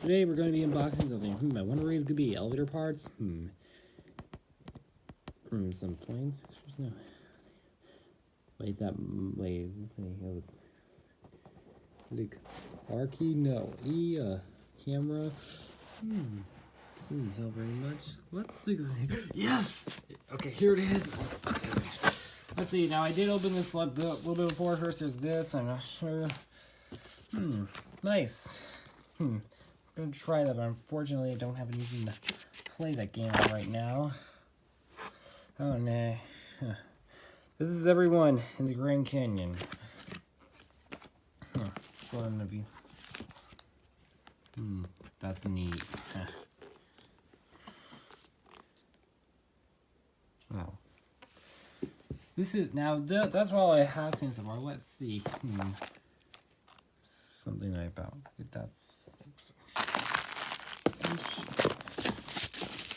Today we're going to be unboxing something. I wonder what it could be. Elevator parts? Some planes? No. Wait, is this is it R key? No. E, camera? This doesn't tell very much. Let's see. Yes! Okay, here it is. Let's see. Now, I did open this a little bit before. First, there's this. I'm not sure. Nice. I'm gonna try that, but unfortunately I don't have anything to play that game on right now. Oh no. This is everyone in the Grand Canyon. Fun to be. That's neat. Wow. This is now that's all I have seen so far. Let's see. Something about that's.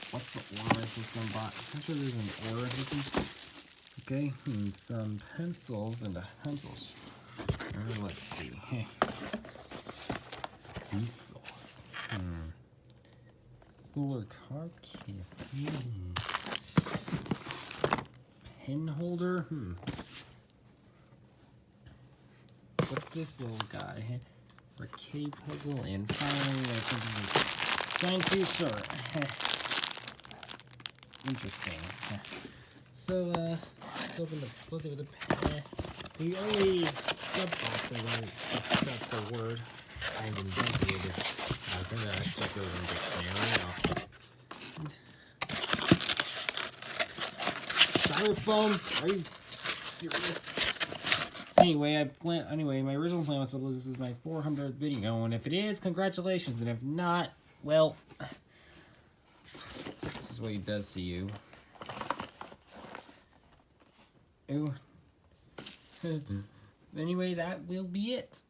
What's the order system box? I'm sure there's an order system. Okay, some pencils and pencils. Let's see. Vsauce. Solar car kit. Pen holder. What's this little guy? Arcade puzzle and finally I think it's a signed t-shirt. Interesting. So let's open let's see what the only sub box I wrote except the word I invented. I was gonna check it over in dictionary. Styrofoam? Are you serious? Anyway, my original plan was to this is my 400th video, and if it is, congratulations, and if not, well, this is what he does to you. Ew. Anyway, that will be it.